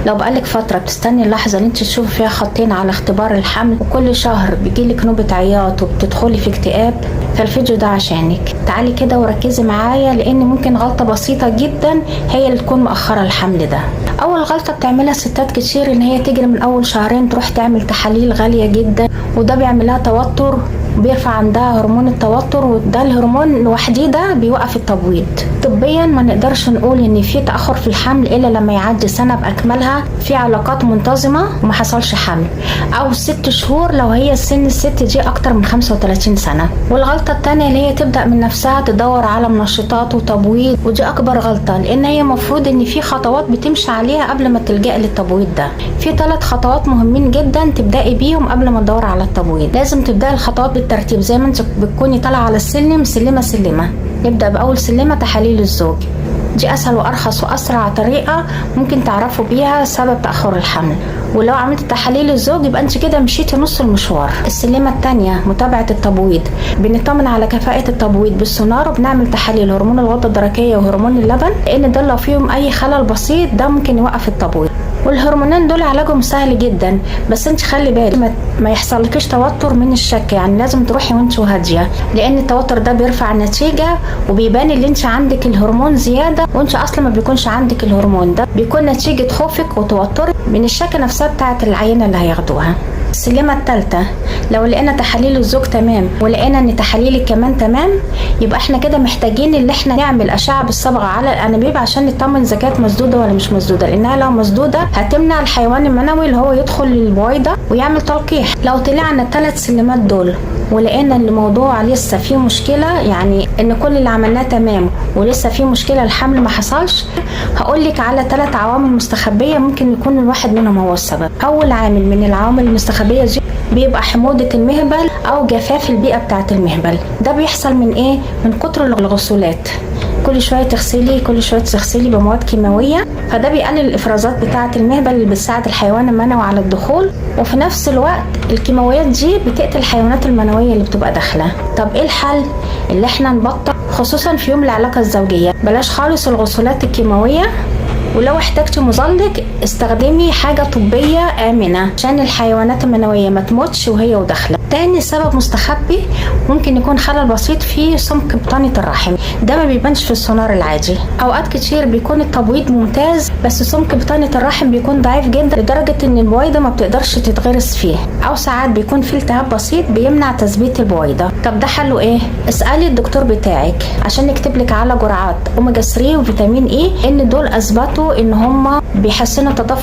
لو بقالك فتره بتستني اللحظه اللي انت تشوفي فيها خطين على اختبار الحمل، وكل شهر بيجيلك نوبه عياط وبتدخلي في اكتئاب، فالفيديو ده عشانك. تعالي كده وركزي معايا، لان ممكن غلطه بسيطه جدا هي اللي تكون مأخره الحمل ده. اول غلطه بتعملها ستات كتير ان هي تجري من اول شهرين تروح تعمل تحاليل غاليه جدا، وده بيعملها توتر، بيرفع عندها هرمون التوتر، وده الهرمون لوحده ده بيوقف التبويض. طبيا ما نقدرش نقول ان في تاخر في الحمل الا لما يعدي سنه باكملها في علاقات منتظمه وما حصلش حمل، او 6 شهور لو هي سن الست دي اكتر من 35 سنه. والغلطه الثانيه اللي هي تبدا من نفسها تدور على منشطات وتبويض، ودي اكبر غلطه، لان هي المفروض ان في خطوات بتمشي عليها قبل ما تلجأ للتبويض ده. في 3 خطوات مهمين جدا تبداي بيهم قبل ما تدور على التبويض. لازم تبداي الخطوات بالترتيب، زي ما انت بتكوني طالعه على السلم سلمه. نبدا باول سلمه تحاليل الزوج، دي اسهل وارخص واسرع طريقه ممكن تعرفوا بيها سبب تاخر الحمل، ولو عملت تحاليل الزوج يبقى انت كده مشيتي نص المشوار. السلمه الثانيه متابعه التبويض، بنطمن على كفاءه التبويض بالسونار، وبنعمل تحاليل هرمون الغده الدرقيه وهرمون اللبن، لان دول لو فيهم اي خلل بسيط ده ممكن يوقف التبويض. والهرمونين دول علاجهم سهل جدا، بس انت خلي بالك ما يحصلكيش توتر من الشك، يعني لازم تروحي وانت هاديه، لان التوتر ده بيرفع النتيجه وبيبان اللي انت عندك الهرمون زياده، وانت اصلا ما بيكونش عندك الهرمون ده، بيكون نتيجه خوفك وتوترك من الشك نفسها بتاعه العينه اللي هياخدوها. السلمه الثالثه، لو لقينا تحاليل الزوج تمام ولقينا ان تحاليلك كمان تمام، يبقى احنا كده محتاجين ان احنا نعمل اشعه بالصبغه على الانابيب عشان نطمن اذا كانت مسدوده ولا مش مسدوده، لانها لو مسدوده هتمنع الحيوان المنوي اللي هو يدخل للبويضه ويعمل تلقيح. لو طلعنا ال3 سلمات دول ولقينا ان الموضوع لسه فيه مشكله، يعني ان كل اللي عملناه تمام ولسه فيه مشكله الحمل ما حصلش، هقولك على 3 عوامل مستخبيه ممكن يكون الواحد منهم هو السبب. اول عامل من العوامل المستخبيه دي بيبقى حموضة المهبل او جفاف البيئة بتاعة المهبل. ده بيحصل من ايه؟ من كتر الغسولات، كل شوية تغسلي بمواد كيماوية، فده بيقلل الافرازات بتاعة المهبل اللي بتساعد الحيوان المنوي على الدخول، وفي نفس الوقت الكيماويات دي بتقتل الحيوانات المنوية اللي بتبقى داخلة. طب ايه الحل؟ اللي احنا نبطل، خصوصا في يوم العلاقة الزوجية، بلاش خالص الغسولات الكيماوية، ولو احتجتي مزلق استخدمي حاجة طبية آمنة عشان الحيوانات المنوية ما تموتش وهي وداخلة. تاني سبب مستخبي ممكن يكون خلل بسيط في سمك بطانة الرحم، ده ما بيبانش في السونار العادي. اوقات كتير بيكون التبويض ممتاز بس سمك بطانة الرحم بيكون ضعيف جدا لدرجة ان البويضة ما بتقدرش تتغرس فيه، او ساعات بيكون في التهاب بسيط بيمنع تثبيت البويضة. طب ده حله ايه؟ اسألي الدكتور بتاعك عشان يكتب لك على جرعات اوميجا 3 وفيتامين اي، ان دول اثبتوا ان هم بيحسنوا تدفق